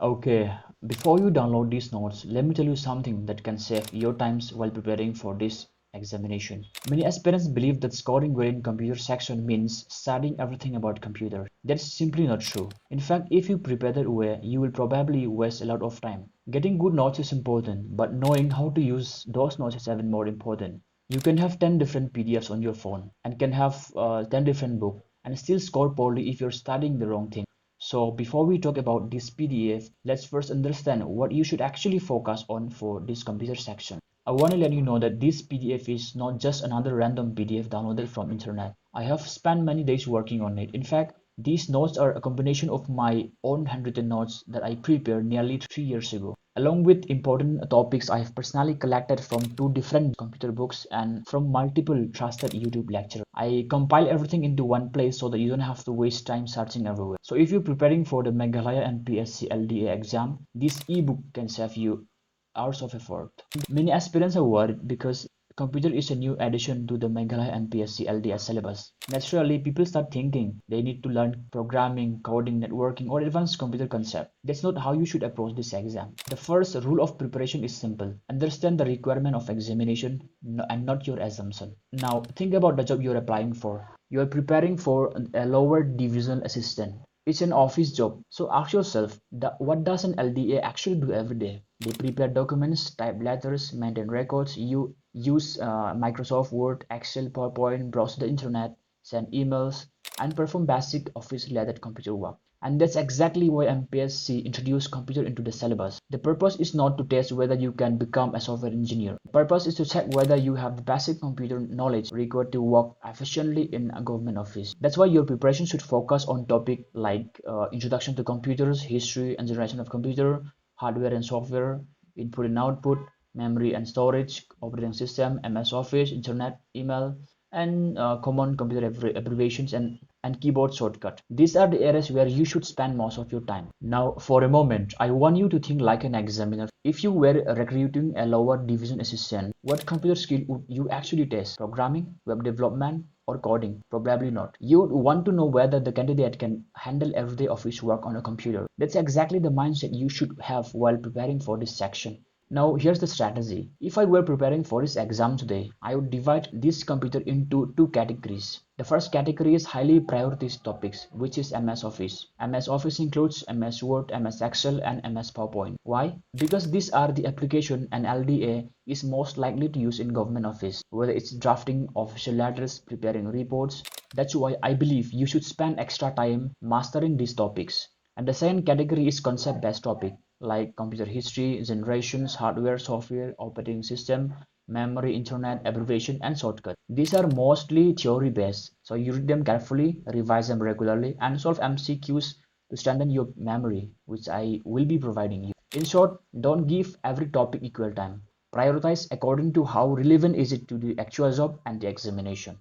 Okay, before you download these notes, let me tell you something that can save your times while preparing for this examination. Many aspirants believe that scoring well in computer section means studying everything about computer. That's simply not true. In fact, if you prepare that way, you will probably waste a lot of time. Getting good notes is important, but knowing how to use those notes is even more important. You can have 10 different PDFs on your phone and can have 10 different books and still score poorly if you're studying the wrong thing. So before we talk about this PDF, let's first understand what you should actually focus on for this computer section. I want to let you know that this PDF is not just another random PDF downloaded from internet. I have spent many days working on it. In fact, these notes are a combination of my own handwritten notes that I prepared nearly 3 years ago, along with important topics I have personally collected from 2 different computer books and from multiple trusted YouTube lecturers. I compile everything into one place so that you don't have to waste time searching everywhere. So if you're preparing for the Meghalaya MPSC LDA exam, this ebook can save you hours of effort. Many aspirants are worried because computer is a new addition to the Meghalaya MPSC LDA syllabus. Naturally, people start thinking they need to learn programming, coding, networking, or advanced computer concept. That's not how you should approach this exam. The first rule of preparation is simple. Understand the requirement of examination and not your assumption. Now, think about the job you're applying for. You're preparing for a lower division assistant. It's an office job, so ask yourself, what does an LDA actually do every day? They prepare documents, type letters, maintain records, you use Microsoft Word, Excel, PowerPoint, browse the internet, send emails, and perform basic office-related computer work. And that's exactly why MPSC introduced computer into the syllabus. The purpose is not to test whether you can become a software engineer. The purpose is to check whether you have the basic computer knowledge required to work efficiently in a government office. That's why your preparation should focus on topics like introduction to computers, history and generation of computer, hardware and software, input and output, memory and storage, operating system, MS Office, internet, email, and common computer abbreviations and keyboard shortcut. These are the areas where you should spend most of your time. Now, for a moment, I want you to think like an examiner. If you were recruiting a lower division assistant, what computer skill would you actually test? Programming, web development, or coding? Probably not. You would want to know whether the candidate can handle everyday office work on a computer. That's exactly the mindset you should have while preparing for this section. Now here's the strategy. If I were preparing for this exam today, I would divide this computer into 2 categories. The first category is highly priority topics, which is MS Office. MS Office includes MS Word, MS Excel, and MS PowerPoint. Why? Because these are the application an LDA is most likely to use in government office, whether it's drafting official letters, preparing reports. That's why I believe you should spend extra time mastering these topics. And the second category is concept-based topic like computer history, generations, hardware, software, operating system, memory, internet, abbreviation, and shortcut. These are mostly theory-based, so you read them carefully, revise them regularly, and solve MCQs to strengthen your memory, which I will be providing you. In short, don't give every topic equal time. Prioritize according to how relevant is it to the actual job and the examination.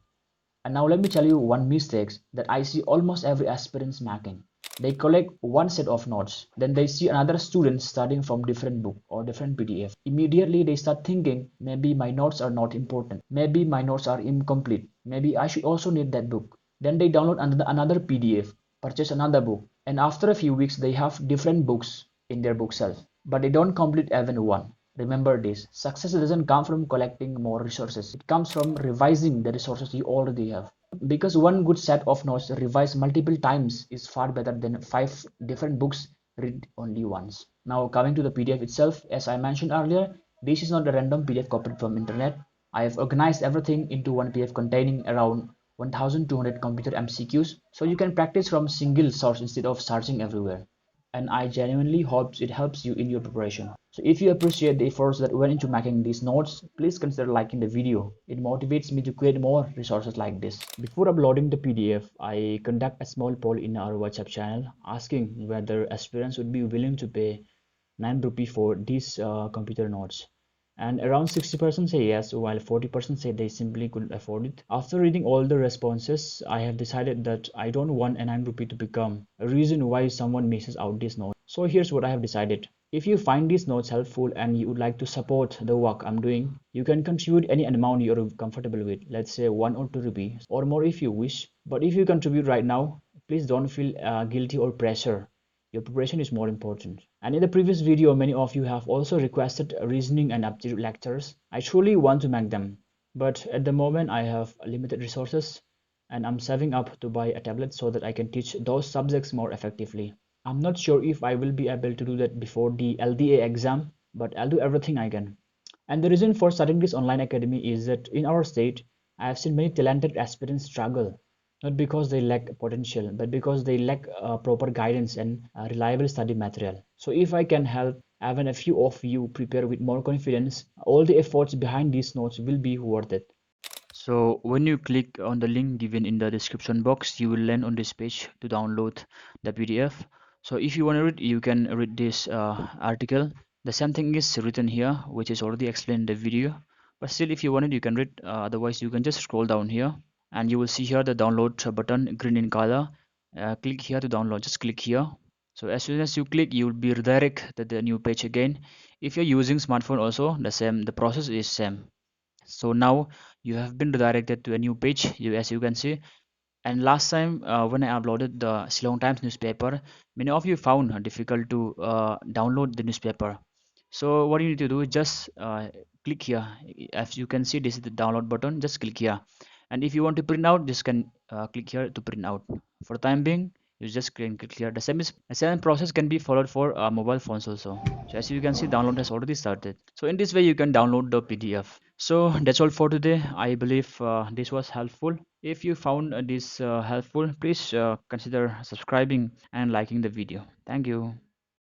And now let me tell you one mistake that I see almost every aspirant making. They collect one set of notes, then they see another student studying from different book or different PDF. Immediately they start thinking, maybe my notes are not important, maybe my notes are incomplete, maybe I should also need that book. Then they download another PDF, purchase another book, and after a few weeks they have different books in their bookshelf, but they don't complete even one. Remember this, success doesn't come from collecting more resources, it comes from revising the resources you already have. Because one good set of notes revised multiple times is far better than 5 different books read only once. Now coming to the PDF itself, as I mentioned earlier, this is not a random PDF copied from internet. I have organized everything into one PDF containing around 1200 computer MCQs, so you can practice from single source instead of searching everywhere. And I genuinely hope it helps you in your preparation. So if you appreciate the efforts that went into making these notes, please consider liking the video. It motivates me to create more resources like this. Before uploading the PDF, I conduct a small poll in our WhatsApp channel asking whether aspirants would be willing to pay 9 rupee for these computer notes. And around 60% say yes, while 40% say they simply couldn't afford it. After reading all the responses, I have decided that I don't want a 9 rupee to become a reason why someone misses out this note. So here's what I have decided. If you find these notes helpful and you would like to support the work I'm doing, you can contribute any amount you're comfortable with. Let's say 1 or 2 rupees or more if you wish. But if you contribute right now, please don't feel guilty or pressure. Your preparation is more important. And in the previous video, many of you have also requested reasoning and aptitude lectures. I truly want to make them, but at the moment I have limited resources and I'm saving up to buy a tablet so that I can teach those subjects more effectively. I'm not sure if I will be able to do that before the LDA exam, but I'll do everything I can. And the reason for starting this online academy is that in our state, I have seen many talented aspirants struggle, not because they lack potential, but because they lack proper guidance and reliable study material. So if I can help even a few of you prepare with more confidence, all the efforts behind these notes will be worth it. So when you click on the link given in the description box, you will land on this page to download the PDF. So if you want to read, you can read this article. The same thing is written here, which is already explained in the video. But still, if you want it, you can read. Otherwise, you can just scroll down here, and you will see here the download button, green in color. Click here to download. Just click here. So as soon as you click, you will be redirected to the new page again. If you're using smartphone, also the same. The process is same. So now you have been redirected to a new page, as you can see. And last time when I uploaded the Ceylon Times newspaper, many of you found difficult to download the newspaper. So what you need to do is just click here. As you can see, this is the download button. Just click here. And if you want to print out, just can click here to print out. For the time being, you just can click here. The same process can be followed for mobile phones also. So as you can see, download has already started. So in this way, you can download the PDF. So that's all for today. I believe this was helpful. If you found this helpful, please consider subscribing and liking the video. Thank you.